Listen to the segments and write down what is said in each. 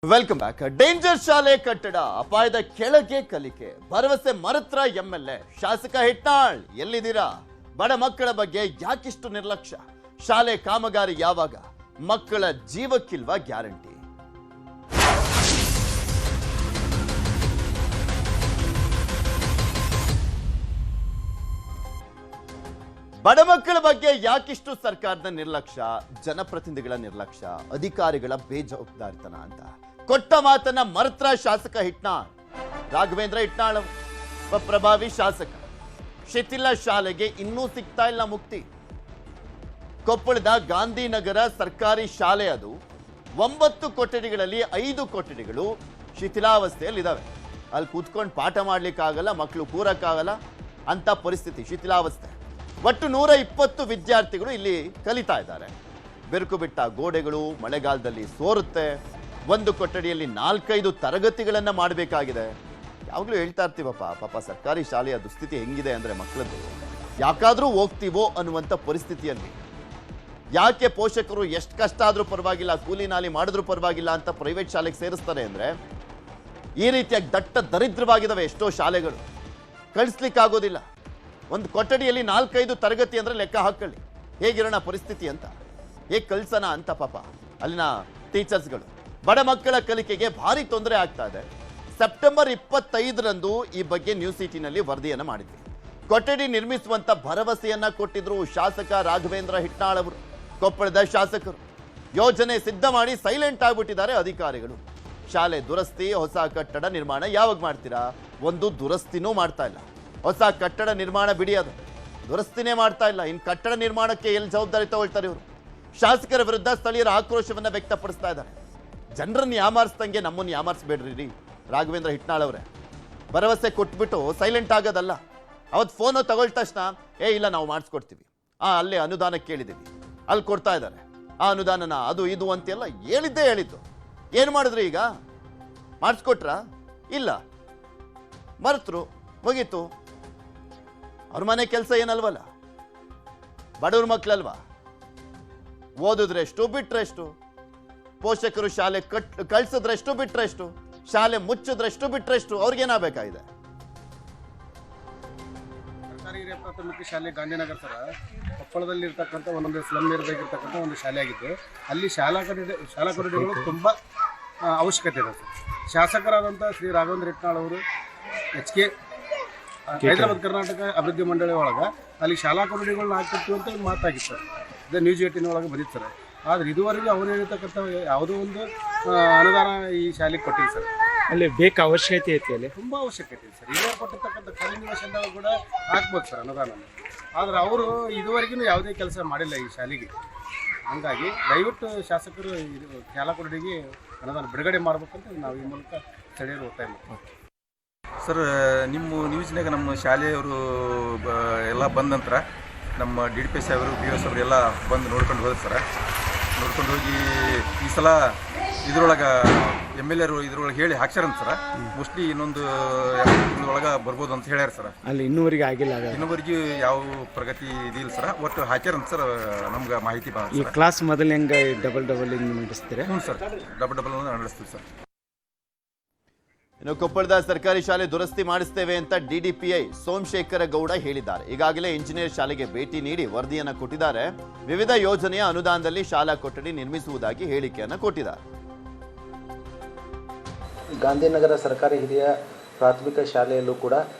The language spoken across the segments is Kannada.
Welcome back. ಡೇಂಜರ್ ಶಾಲೆ ಕಟ್ಟಡ ಅಪಾಯದ ಕೆಳಗೆ ಕಲಿಕೆ ಭರವಸೆ ಮರತ್ರ ಎಂಎಲ್ಎ ಶಾಸಕ ಹಿಟ್ನಾಳ್ ಎಲ್ಲಿದ್ದೀರಾ? ಬಡ ಮಕ್ಕಳ ಬಗ್ಗೆ ಯಾಕಿಷ್ಟು ನಿರ್ಲಕ್ಷ್ಯ? ಶಾಲೆ ಕಾಮಗಾರಿ ಯಾವಾಗ? ಮಕ್ಕಳ ಜೀವಕ್ಕಿಲ್ವಾ ಗ್ಯಾರಂಟಿ? ಬಡ ಮಕ್ಕಳ ಬಗ್ಗೆ ಯಾಕಿಷ್ಟು ಸರ್ಕಾರದ ನಿರ್ಲಕ್ಷ್ಯ, ಜನಪ್ರತಿನಿಧಿಗಳ ನಿರ್ಲಕ್ಷ್ಯ, ಅಧಿಕಾರಿಗಳ ಬೇಜವಾಬ್ದಾರಿತನ ಅಂತ ಕೊಟ್ಟ ಮಾತನ್ನ ಮರತ್ರ ಶಾಸಕ ಹಿಟ್ನಾಳ್. ರಾಘವೇಂದ್ರ ಹಿಟ್ನಾಳ್ ಪ್ರಭಾವಿ ಶಾಸಕ. ಶಿಥಿಲ ಶಾಲೆಗೆ ಇನ್ನೂ ಸಿಗ್ತಾ ಇಲ್ಲ ಮುಕ್ತಿ. ಕೊಪ್ಪಳದ ಗಾಂಧಿನಗರ ಸರ್ಕಾರಿ ಶಾಲೆ ಅದು 9 ಕೊಠಡಿಗಳಲ್ಲಿ 5 ಕೊಠಡಿಗಳು ಶಿಥಿಲಾವಸ್ಥೆಯಲ್ಲಿದ್ದಾವೆ. ಅಲ್ಲಿ ಕೂತ್ಕೊಂಡು ಪಾಠ ಮಾಡ್ಲಿಕ್ಕಾಗಲ್ಲ, ಮಕ್ಕಳು ಕೂರಕ್ಕಾಗಲ್ಲ ಅಂತ ಪರಿಸ್ಥಿತಿ, ಶಿಥಿಲಾವಸ್ಥೆ. ಒಟ್ಟು 120 ವಿದ್ಯಾರ್ಥಿಗಳು ಇಲ್ಲಿ ಕಲಿತಾ ಇದ್ದಾರೆ. ಬೆರುಕು ಬಿಟ್ಟ ಗೋಡೆಗಳು ಮಳೆಗಾಲದಲ್ಲಿ ಸೋರುತ್ತೆ. ಒಂದು ಕೊಠಡಿಯಲ್ಲಿ 4-5 ತರಗತಿಗಳನ್ನ ಮಾಡಬೇಕಾಗಿದೆ. ಯಾವಾಗಲೂ ಹೇಳ್ತಾ ಇರ್ತೀವಪ್ಪ, ಪಾಪ ಸರ್ಕಾರಿ ಶಾಲೆಯ ದುಸ್ಥಿತಿ ಹೆಂಗಿದೆ ಅಂದ್ರೆ ಮಕ್ಕಳದ್ದು ಯಾಕಾದ್ರೂ ಹೋಗ್ತೀವೋ ಅನ್ನುವಂಥ ಪರಿಸ್ಥಿತಿಯಲ್ಲಿ. ಯಾಕೆ ಪೋಷಕರು ಎಷ್ಟು ಕಷ್ಟ ಆದ್ರೂ ಪರವಾಗಿಲ್ಲ, ಕೂಲಿ ನಾಲಿ ಮಾಡಿದ್ರೂ ಪರವಾಗಿಲ್ಲ ಅಂತ ಪ್ರೈವೇಟ್ ಶಾಲೆಗೆ ಸೇರಿಸ್ತಾರೆ ಅಂದ್ರೆ ಈ ರೀತಿಯಾಗಿ ದಟ್ಟ ದರಿದ್ರವಾಗಿದ್ದಾವೆ ಎಷ್ಟೋ ಶಾಲೆಗಳು. ಕಳಿಸ್ಲಿಕ್ಕಾಗೋದಿಲ್ಲ. ಒಂದು ಕೊಠಡಿಯಲ್ಲಿ 4-5 ತರಗತಿ ಅಂದ್ರೆ ಲೆಕ್ಕ ಹಾಕೊಳ್ಳಿ ಹೇಗಿರೋಣ ಪರಿಸ್ಥಿತಿ ಅಂತ, ಹೇಗೆ ಕಳ್ಸೋಣ ಅಂತ ಪಾಪ ಅಲ್ಲಿನ ಟೀಚರ್ಸ್ಗಳು. ಬಡ ಮಕ್ಕಳ ಕಲಿಕೆಗೆ ಭಾರಿ ತೊಂದರೆ ಆಗ್ತಾ ಇದೆ. ಸೆಪ್ಟೆಂಬರ್ 25ರಂದು ಈ ಬಗ್ಗೆ ನ್ಯೂಸ್ ಸಿಟಿನಲ್ಲಿ ವರದಿಯನ್ನು ಮಾಡಿದ್ವಿ. ಕೊಠಡಿ ನಿರ್ಮಿಸುವಂತ ಭರವಸೆಯನ್ನ ಕೊಟ್ಟಿದ್ರು ಶಾಸಕ ರಾಘವೇಂದ್ರ ಹಿಟ್ನಾಳ್ ಅವರು. ಕೊಪ್ಪಳದ ಶಾಸಕರು ಯೋಜನೆ ಸಿದ್ಧ ಮಾಡಿ ಸೈಲೆಂಟ್ ಆಗ್ಬಿಟ್ಟಿದ್ದಾರೆ ಅಧಿಕಾರಿಗಳು. ಶಾಲೆ ದುರಸ್ತಿ, ಹೊಸ ಕಟ್ಟಡ ನಿರ್ಮಾಣ ಯಾವಾಗ ಮಾಡ್ತೀರಾ? ಒಂದು ದುರಸ್ತಿನೂ ಮಾಡ್ತಾ ಇಲ್ಲ. ಹೊಸ ಕಟ್ಟಡ ನಿರ್ಮಾಣ ಬಿಡಿ, ಅದು ದುರಸ್ತಿನೇ ಮಾಡ್ತಾ ಇಲ್ಲ. ಇನ್ನು ಕಟ್ಟಡ ನಿರ್ಮಾಣಕ್ಕೆ ಎಲ್ಲಿ ಜವಾಬ್ದಾರಿ ತಗೊಳ್ತಾರೆ ಇವರು? ಶಾಸಕರ ವಿರುದ್ಧ ಸ್ಥಳೀಯರ ಆಕ್ರೋಶವನ್ನ ವ್ಯಕ್ತಪಡಿಸ್ತಾ ಇದ್ದಾರೆ. ಜನರನ್ನು ಯಾಮಾರಿಸ್ದಂಗೆ ನಮ್ಮನ್ನು ಯಾಮಾರಿಸ್ಬೇಡ್ರಿ ರಾಘವೇಂದ್ರ ಹಿಟ್ನಾಳ್ ಅವರೇ. ಭರವಸೆ ಕೊಟ್ಬಿಟ್ಟು ಸೈಲೆಂಟ್ ಆಗೋದಲ್ಲ. ಅವತ್ತು ಫೋನು ತಗೊಳ್ಳ ತಕ್ಷಣ ಇಲ್ಲ ನಾವು ಮಾಡಿಸ್ಕೊಡ್ತೀವಿ, ಅಲ್ಲೇ ಅನುದಾನ ಕೇಳಿದ್ದೀವಿ, ಅಲ್ಲಿ ಕೊಡ್ತಾ ಇದ್ದಾರೆ, ಆ ಅನುದಾನನ ಅದು ಇದು ಅಂತೆಲ್ಲ ಹೇಳಿದ್ದು. ಏನು ಮಾಡಿದ್ರಿ ಈಗ? ಮಾಡಿಸ್ಕೊಟ್ರಾ? ಇಲ್ಲ, ಮರೆತರು, ಮುಗೀತು. ಅವ್ರ ಮನೆ ಕೆಲಸ ಏನಲ್ವಲ್ಲ, ಬಡವ್ರ ಮಕ್ಕಳಲ್ವಾ? ಓದಿದ್ರೆಷ್ಟು ಬಿಟ್ರೆಷ್ಟು? ಪೋಷಕರು ಶಾಲೆ ಕಳ್ಸಿದ್ರೆಷ್ಟು ಬಿಟ್ರೆಷ್ಟು? ಶಾಲೆ ಮುಚ್ಚಿದ್ರೆಷ್ಟು ಬಿಟ್ರೆಷ್ಟು? ಅವ್ರಿಗೇನಾಗಬೇಕಾಗಿದೆ? ಸರ್ಕಾರಿ ಹಿರಿಯ ಪ್ರಾಥಮಿಕ ಶಾಲೆ ಗಾಂಧಿನಗರ ಸರ ಕೊಪ್ಪಳದಲ್ಲಿ ಇರ್ತಕ್ಕಂಥ ಒಂದೊಂದು ಸ್ಲಮ್ ಏರಿಯಾದಾಗಿರ್ತಕ್ಕಂಥ ಒಂದು ಶಾಲೆ ಆಗಿದ್ದು, ಅಲ್ಲಿ ಶಾಲಾ ಕೊಠಡಿಗಳು ತುಂಬ ಅವಶ್ಯಕತೆ ಇದೆ ಸರ್. ಶಾಸಕರಾದಂಥ ಶ್ರೀ ರಾಘವೇಂದ್ರ ಹಿಟ್ನಾಳ್ ಅವರು HK ಹೈದರಾಬಾದ್ ಕರ್ನಾಟಕ ಅಭಿವೃದ್ಧಿ ಮಂಡಳಿ ಒಳಗೆ ಅಲ್ಲಿ ಶಾಲಾ ಕೊಠಡಿಗಳನ್ನ ಹಾಕ್ತಿರ್ತೀವಿ ಅಂತ ಒಂದು ಮಾತಾಗಿತ್ತು ಸರ್. ಇದು ನ್ಯೂಸ್ 18 ಒಳಗೆ ಬಂದಿತ್ತು ಸರ್. ಆದರೆ ಇದುವರೆಗೂ ಅವ್ರು ಹೇಳಿರ್ತಕ್ಕಂಥ ಯಾವುದೋ ಒಂದು ಅನುದಾನ ಈ ಶಾಲೆಗೆ ಕೊಟ್ಟಿಲ್ಲ ಸರ್. ಅಲ್ಲಿ ಬೇಕಾ ಅವಶ್ಯಕತೆ ಐತಿ, ಅಲ್ಲಿ ತುಂಬ ಅವಶ್ಯಕತೆ ಇದೆ ಸರ್. ಈಗ ಕೊಟ್ಟಿರ್ತಕ್ಕಂಥ ಕಲೆ ನಿವೇಶನದಾಗ ಕೂಡ ಹಾಕ್ಬೋದು ಸರ್ ಅನುದಾನ. ಆದರೆ ಅವರು ಇದುವರೆಗೂ ಯಾವುದೇ ಕೆಲಸ ಮಾಡಿಲ್ಲ ಈ ಶಾಲೆಗೆ. ಹಾಗಾಗಿ ದಯವಿಟ್ಟು ಶಾಸಕರು ಶಾಲಾ ಕೊಠಡಿಗೆ ಅನುದಾನ ಬಿಡುಗಡೆ ಮಾಡ್ಬೇಕಂತ ನಾವು ಈ ಮೂಲಕ ಸ್ಥಳೀಯರು ಒತ್ತಾಯ ಮಾಡ್ತೀವಿ ಸರ್. ನಿಮ್ಮ ನ್ಯೂಸ್ನಾಗ ನಮ್ಮ ಶಾಲೆಯವರು ಎಲ್ಲ ಬಂದ ನಂತರ ನಮ್ಮ DDP ಸಾಹೇಬರು, BOS ಅವರು ಎಲ್ಲ ಬಂದು ನೋಡ್ಕೊಂಡು ಹೋದ್ರು ಸರ್. ನೋಡ್ಕೊಂಡು ಹೋಗಿ ಈ ಸಲ ಇದ್ರೊಳಗೆ MLA ಇದ್ರೊಳಗೆ ಹೇಳಿ ಹಾಕ್ಸಾರಂತ ಸರ್. ಮೋಸ್ಟ್ಲಿ ಇನ್ನೊಂದು ಒಳಗೆ ಬರ್ಬೋದು ಅಂತ ಹೇಳ್ಯಾರ ಸರ್. ಅಲ್ಲಿ ಇನ್ನೂವರೆಗೆ ಆಗಿಲ್ಲ, ಇನ್ನೂವರೆಗೂ ಯಾವ ಪ್ರಗತಿ ಇದಿಲ್ಲ ಸರ್. ಒಟ್ಟು ಹಾಕ್ಯಾರಂತ ಸರ್, ನಮ್ಗೆ ಮಾಹಿತಿ ಬಂದ. ಈ ಕ್ಲಾಸ್ ಮೊದಲು ಹೆಂಗೆ ಡಬಲ್ ಹಿಂಗೆ ನಡೆಸ್ತೀರಾ? ಹ್ಞೂ ಸರ್, ಡಬಲ್ ನಡೆಸ್ತೀವಿ ಸರ್. ಇನ್ನು ಕೊಪ್ಪಳದ ಸರ್ಕಾರಿ ಶಾಲೆ ದುರಸ್ತಿ ಮಾಡಿಸ್ತೇವೆ ಅಂತ DDPI ಸೋಮಶೇಖರ ಗೌಡ ಹೇಳಿದ್ದಾರೆ. ಈಗಾಗಲೇ ಇಂಜಿನಿಯರ್ ಶಾಲೆಗೆ ಭೇಟಿ ನೀಡಿ ವರದಿಯನ್ನು ಕೊಟ್ಟಿದ್ದಾರೆ. ವಿವಿಧ ಯೋಜನೆಯ ಅನುದಾನದಲ್ಲಿ ಶಾಲಾ ಕೊಠಡಿ ನಿರ್ಮಿಸುವುದಾಗಿ ಹೇಳಿಕೆಯನ್ನು ಕೊಟ್ಟಿದ್ದಾರೆ. ಗಾಂಧಿನಗರ ಸರ್ಕಾರಿ ಹಿರಿಯ ಪ್ರಾಥಮಿಕ ಶಾಲೆಯಲ್ಲೂ ಕೂಡ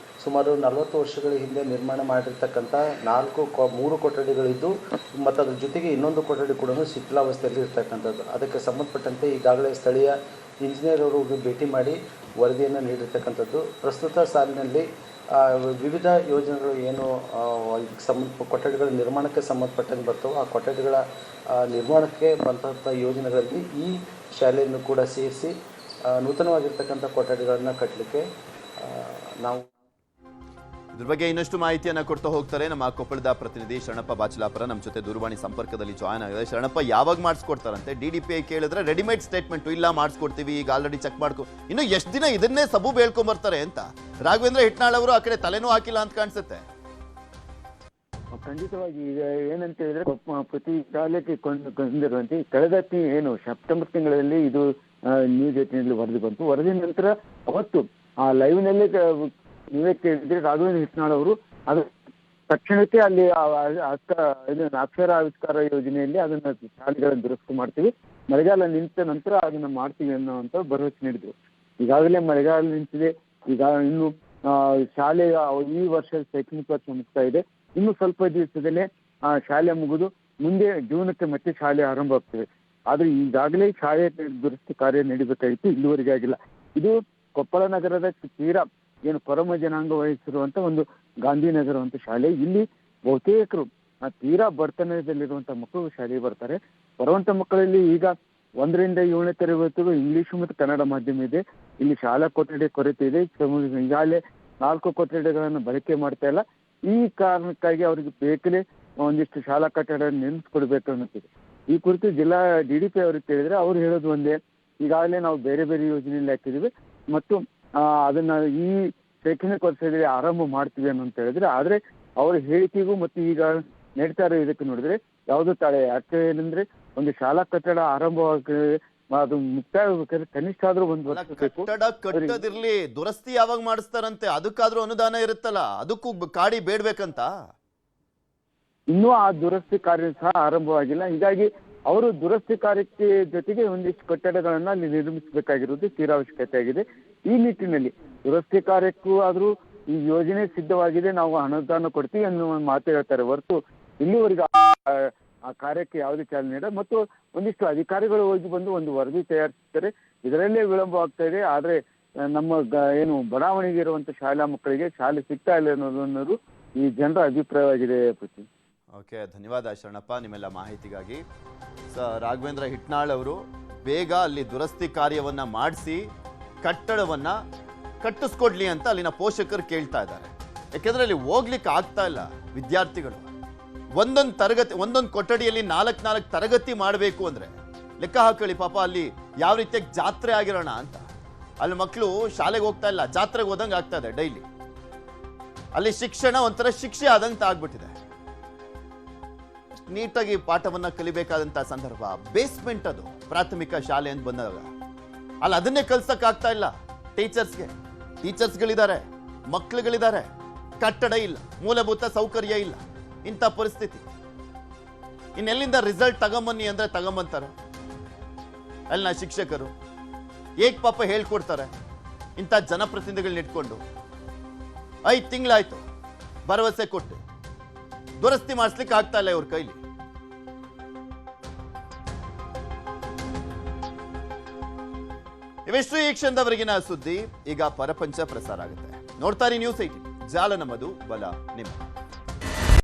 ಸುಮಾರು 40 ವರ್ಷಗಳ ಹಿಂದೆ ನಿರ್ಮಾಣ ಮಾಡಿರ್ತಕ್ಕಂಥ 3 ಕೊಠಡಿಗಳಿದ್ದು, ಮತ್ತು ಅದ್ರ ಜೊತೆಗೆ ಇನ್ನೊಂದು ಕೊಠಡಿ ಕೂಡ ಶಿಥಿಲಾವಸ್ಥೆಯಲ್ಲಿ ಇರ್ತಕ್ಕಂಥದ್ದು. ಅದಕ್ಕೆ ಸಂಬಂಧಪಟ್ಟಂತೆ ಈಗಾಗಲೇ ಸ್ಥಳೀಯ ಇಂಜಿನಿಯರ್ ಅವರು ಭೇಟಿ ಮಾಡಿ ವರದಿಯನ್ನು ನೀಡಿರ್ತಕ್ಕಂಥದ್ದು. ಪ್ರಸ್ತುತ ಸಾಲಿನಲ್ಲಿ ವಿವಿಧ ಯೋಜನೆಗಳು ಏನು ಕೊಠಡಿಗಳ ನಿರ್ಮಾಣಕ್ಕೆ ಸಂಬಂಧಪಟ್ಟಂಗೆ ಬರ್ತವೆ, ಆ ಕೊಠಡಿಗಳ ನಿರ್ಮಾಣಕ್ಕೆ ಬಂದಂಥ ಯೋಜನೆಗಳಲ್ಲಿ ಈ ಶಾಲೆಯನ್ನು ಕೂಡ ಸೇರಿಸಿ ನೂತನವಾಗಿರ್ತಕ್ಕಂಥ ಕೊಠಡಿಗಳನ್ನು ಕಟ್ಟಲಿಕ್ಕೆ ನಾವು ಇದ್ರ ಬಗ್ಗೆ ಇನ್ನಷ್ಟು ಮಾಹಿತಿಯನ್ನು ಕೊಡ್ತಾ ಹೋಗ್ತಾರೆ ನಮ್ಮ ಕೊಪ್ಪಳದ ಪ್ರತಿನಿಧಿ ಶರಣಪ್ಪ ಬಾಚಲಾಪುರ. ನಮ್ಮ ಜೊತೆ ದೂರವಾಣಿ ಸಂಪರ್ಕದಲ್ಲಿ ಜಾಯ್ನ್ ಆಗಿದೆ. ಶರಣಪ್ಪ, ಯಾವಾಗ ಮಾಡಿಸ್ಕೊಡ್ತಾರಂತೆ? DDPI ಕೇಳಿದ್ರೆ ರೆಡಿಮೇಡ್ ಸ್ಟೇಟ್ಮೆಂಟ್, ಇಲ್ಲ ಮಾಡಿಸ್ಕೊಡ್ತೀವಿ, ಈಗ ಆಲ್ರೆಡಿ ಚೆಕ್ ಮಾಡ್ಕೊ, ಇನ್ನು ಎಷ್ಟು ದಿನ ಇದನ್ನೇ ಸಬೂಬ್ ಹೇಳ್ಕೊಂಬರ್ತಾರೆ ಅಂತ ರಾಘವೇಂದ್ರ ಹಿಟ್ನಾಳ್ ಅವರು ಆ ಕಡೆ ತಲೆನೂ ಹಾಕಿಲ್ಲ ಅಂತ ಕಾಣಿಸುತ್ತೆ. ಖಂಡಿತವಾಗಿ ಈಗ ಏನಂತ ಹೇಳಿದ್ರೆ ಪ್ರತಿ ಶಾಲೆಗೆ ಕೊಂಡಿರುವಂತೆ ಕಳೆದ ಏನು ಸೆಪ್ಟೆಂಬರ್ ತಿಂಗಳಲ್ಲಿ ಇದು ನ್ಯೂಸ್ 18 ವರದಿ ಬಂತು. ವರದಿ ನಂತರ ಅವತ್ತು ಆ ಲೈವ್ನಲ್ಲೇ ನೀವೇ ಕೇಳಿದ್ರೆ ರಾಘವೇಂದ್ರ ಹಿಟ್ನಾಳ್ ಅವರು ಅದು ತಕ್ಷಣಕ್ಕೆ ಅಲ್ಲಿ ಅಕ್ಷರ ಆವಿಷ್ಕಾರ ಯೋಜನೆಯಲ್ಲಿ ಅದನ್ನ ಶಾಲೆಗಳನ್ನು ದುರಸ್ತಿ ಮಾಡ್ತೀವಿ, ಮಳೆಗಾಲ ನಿಂತ ನಂತರ ಅದನ್ನ ಮಾಡ್ತೀವಿ ಅನ್ನೋಂಥ ಭರವಸೆ ನೀಡಿದ್ರು. ಈಗಾಗಲೇ ಮಳೆಗಾಲ ನಿಂತಿದೆ, ಈಗ ಇನ್ನು ಶಾಲೆಯ ಈ ವರ್ಷ ಶೈಕ್ಷಣಿಕ ವರ್ಷ ಮುಗ್ತಾ ಇದೆ. ಇನ್ನು ಸ್ವಲ್ಪ ದಿವಸದಲ್ಲೇ ಶಾಲೆ ಮುಗಿದು ಮುಂದೆ ಜೂನಕ್ಕೆ ಮತ್ತೆ ಶಾಲೆ ಆರಂಭ ಆಗ್ತದೆ. ಆದ್ರೆ ಈಗಾಗಲೇ ಶಾಲೆ ದುರಸ್ತಿ ಕಾರ್ಯ ನಡೀಬೇಕಾಗಿತ್ತು, ಇಲ್ಲಿವರೆಗೆ ಆಗಿಲ್ಲ. ಇದು ಕೊಪ್ಪಳ ನಗರದ ತೀರಾ ಏನು ಪರಮ ಜನಾಂಗ ವಹಿಸಿರುವಂತ ಒಂದು ಗಾಂಧಿನಗರ ಅಂತ ಶಾಲೆ. ಇಲ್ಲಿ ಬಹುತೇಕರು ತೀರಾ ಬಡತನದಲ್ಲಿರುವಂತಹ ಮಕ್ಕಳು ಶಾಲೆಗೆ ಬರ್ತಾರೆ. ಬರುವಂತ ಮಕ್ಕಳಲ್ಲಿ ಈಗ 1ರಿಂದ 7ನೇ ತರಗತಿಗೂ ಇಂಗ್ಲಿಷ್ ಮತ್ತು ಕನ್ನಡ ಮಾಧ್ಯಮ ಇದೆ. ಇಲ್ಲಿ ಶಾಲಾ ಕೊಠಡಿ ಕೊರತೆ ಇದೆ. ಈಗಾಗಲೇ 4 ಕೊಠಡಿಗಳನ್ನು ಬಳಕೆ ಮಾಡ್ತಾ ಇಲ್ಲ. ಈ ಕಾರಣಕ್ಕಾಗಿ ಅವರಿಗೆ ಬೇಕಲೇ ಒಂದಿಷ್ಟು ಶಾಲಾ ಕಟ್ಟಡ ನಿರ್ಮಿಸ್ಕೊಡ್ಬೇಕು ಅನ್ನುತ್ತಿದೆ. ಈ ಕುರಿತು ಜಿಲ್ಲಾ DDP ಅವ್ರಿಗೆ ಕೇಳಿದ್ರೆ ಅವ್ರು ಹೇಳೋದು ಒಂದೇ, ಈಗಾಗಲೇ ನಾವು ಬೇರೆ ಬೇರೆ ಯೋಜನೆಯಲ್ಲಿ ಹಾಕಿದೀವಿ ಮತ್ತು ಅದನ್ನ ಈ ಶೈಕ್ಷಣಿಕ ವರ್ಷದಲ್ಲಿ ಆರಂಭ ಮಾಡ್ತೀವಿ ಅಂತ ಹೇಳಿದ್ರೆ, ಆದ್ರೆ ಅವರ ಹೇಳಿಕೆಗೂ ಮತ್ತು ಈಗ ನಡೀತಾ ಇರೋ ಇದಕ್ಕೆ ನೋಡಿದ್ರೆ ಯಾವುದು ತಾಳೆ. ಯಾಕೆ ಏನಂದ್ರೆ ಒಂದು ಶಾಲಾ ಕಟ್ಟಡ ಆರಂಭವಾಗಿ ಅದು ಮುಕ್ತಾಯ ಆಗ್ಬೇಕಾದ್ರೆ ಕನಿಷ್ಠ ಆದ್ರೂ 1 ವರ್ಷ ಬೇಕು. ಕಟ್ಟಡ ಕಟ್ಟದಿರ್ಲಿ, ದುರಸ್ತಿ ಯಾವಾಗ ಮಾಡಿಸ್ತಾರಂತೆ, ಅದಕ್ಕಾದ್ರೂ ಅನುದಾನ ಇರುತ್ತಲ್ಲ, ಅದಕ್ಕೂ ಕಾಡಿ ಬೇಡ್ಬೇಕಂತ. ಇನ್ನೂ ಆ ದುರಸ್ತಿ ಕಾರ್ಯ ಸಹ ಆರಂಭವಾಗಿಲ್ಲ. ಹೀಗಾಗಿ ಅವರು ದುರಸ್ತಿ ಕಾರ್ಯಕ್ಕೆ ಜೊತೆಗೆ ಒಂದಿಷ್ಟು ಕಟ್ಟಡಗಳನ್ನ ಅಲ್ಲಿ ನಿರ್ಮಿಸಬೇಕಾಗಿರುವುದು ತೀರಾ ಅವಶ್ಯಕತೆ ಆಗಿದೆ. ಈ ನಿಟ್ಟಿನಲ್ಲಿ ದುರಸ್ತಿ ಕಾರ್ಯಕ್ಕೂ ಆದ್ರೂ ಈ ಯೋಜನೆ ಸಿದ್ಧವಾಗಿದೆ, ನಾವು ಅನುದಾನ ಕೊಡ್ತೀವಿ ಅನ್ನುವ ಮಾತು ಹೇಳ್ತಾರೆ ಹೊರತು ಇಲ್ಲಿವರೆಗೆ ಆ ಕಾರ್ಯಕ್ಕೆ ಯಾವುದೇ ಚಾಲನೆ ನೀಡ. ಮತ್ತು ಒಂದಿಷ್ಟು ಅಧಿಕಾರಿಗಳು ಹೋಗಿ ಬಂದು ಒಂದು ವರದಿ ತಯಾರಿಸ್ತಾರೆ, ಇದರಲ್ಲೇ ವಿಳಂಬ ಆಗ್ತಾ ಇದೆ. ಆದ್ರೆ ನಮ್ಮ ಏನು ಬಡಾವಣೆಗೆ ಇರುವಂತ ಶಾಲಾ ಮಕ್ಕಳಿಗೆ ಶಾಲೆ ಸಿಗ್ತಾ ಇಲ್ಲ ಅನ್ನೋದು ಈ ಜನರ ಅಭಿಪ್ರಾಯವಾಗಿದೆ. ಪೃಥ್ವಿ. ಓಕೆ, ಧನ್ಯವಾದ ಶರಣಪ್ಪ ನಿಮ್ಮೆಲ್ಲ ಮಾಹಿತಿಗಾಗಿ. ರಾಘವೇಂದ್ರ ಹಿಟ್ನಾಳ್ ಅವರು ಬೇಗ ಅಲ್ಲಿ ದುರಸ್ತಿ ಕಾರ್ಯವನ್ನ ಮಾಡಿಸಿ ಕಟ್ಟಡವನ್ನ ಕಟ್ಟಿಸ್ಕೊಡ್ಲಿ ಅಂತ ಅಲ್ಲಿನ ಪೋಷಕರು ಕೇಳ್ತಾ ಇದ್ದಾರೆ. ಯಾಕೆಂದ್ರೆ ಅಲ್ಲಿ ಹೋಗ್ಲಿಕ್ಕೆ ಆಗ್ತಾ ಇಲ್ಲ ವಿದ್ಯಾರ್ಥಿಗಳು. ಒಂದೊಂದು ತರಗತಿ, ಒಂದೊಂದು ಕೊಠಡಿಯಲ್ಲಿ 4 ತರಗತಿ ಮಾಡಬೇಕು ಅಂದ್ರೆ ಲೆಕ್ಕ ಹಾಕೊಳ್ಳಿ ಪಾಪ. ಅಲ್ಲಿ ಯಾವ ರೀತಿಯಾಗಿ ಜಾತ್ರೆ ಆಗಿರೋಣ ಅಂತ ಅಲ್ಲಿ ಮಕ್ಕಳು ಶಾಲೆಗೆ ಹೋಗ್ತಾ ಇಲ್ಲ, ಜಾತ್ರೆಗೆ ಹೋದಂಗೆ ಆಗ್ತಾ ಇದೆ ಡೈಲಿ. ಅಲ್ಲಿ ಶಿಕ್ಷಣ ಒಂಥರ ಶಿಕ್ಷೆ ಆದಂತ ಆಗ್ಬಿಟ್ಟಿದೆ. ನೀಟಾಗಿ ಪಾಠವನ್ನ ಕಲಿಬೇಕಾದಂತ ಸಂದರ್ಭ. ಬೇಸ್ಮೆಂಟ್ ಅದು ಪ್ರಾಥಮಿಕ ಶಾಲೆ ಅಂತ ಬಂದಾಗ ಅಲ್ಲಿ ಅದನ್ನೇ ಕಲ್ಸಕ್ ಆಗ್ತಾ ಇಲ್ಲ. ಟೀಚರ್ಸ್ಗಳಿದ್ದಾರೆ, ಮಕ್ಕಳುಗಳಿದ್ದಾರೆ, ಕಟ್ಟಡ ಇಲ್ಲ, ಮೂಲಭೂತ ಸೌಕರ್ಯ ಇಲ್ಲ. ಇಂಥ ಪರಿಸ್ಥಿತಿ ಇನ್ನೆಲ್ಲಿಂದ ರಿಸಲ್ಟ್ ತಗೊಂಬನ್ನಿ ಅಂದ್ರೆ ತಗೊಂಬಂತಾರೆ ಅಲ್ಲಿನ ಶಿಕ್ಷಕರು. ಏಕ್ ಪಾಪ ಹೇಳ್ಕೊಡ್ತಾರೆ ಇಂಥ ಜನಪ್ರತಿನಿಧಿಗಳನ್ನ ಇಟ್ಕೊಂಡು. 5 ತಿಂಗಳಾಯ್ತು ಭರವಸೆ ಕೊಟ್ಟು ದುರಸ್ತಿ ಮಾಡಿಸ್ಲಿಕ್ಕೆ ಆಗ್ತಾ ಇಲ್ಲ ಇವ್ರ ಕೈಲಿ. ಇವೆಷ್ಟು ಈ ಕ್ಷಣದವರೆಗಿನ ಸುದ್ದಿ. ಈಗ ಪರಪಂಚ ಪ್ರಸಾರ ಆಗುತ್ತೆ. ನೋಡ್ತಾರೆ ನ್ಯೂಸ್ 18, ಜಾಲ ನಮ್ಮದು, ಬಲ ನಿಮ್ಮ.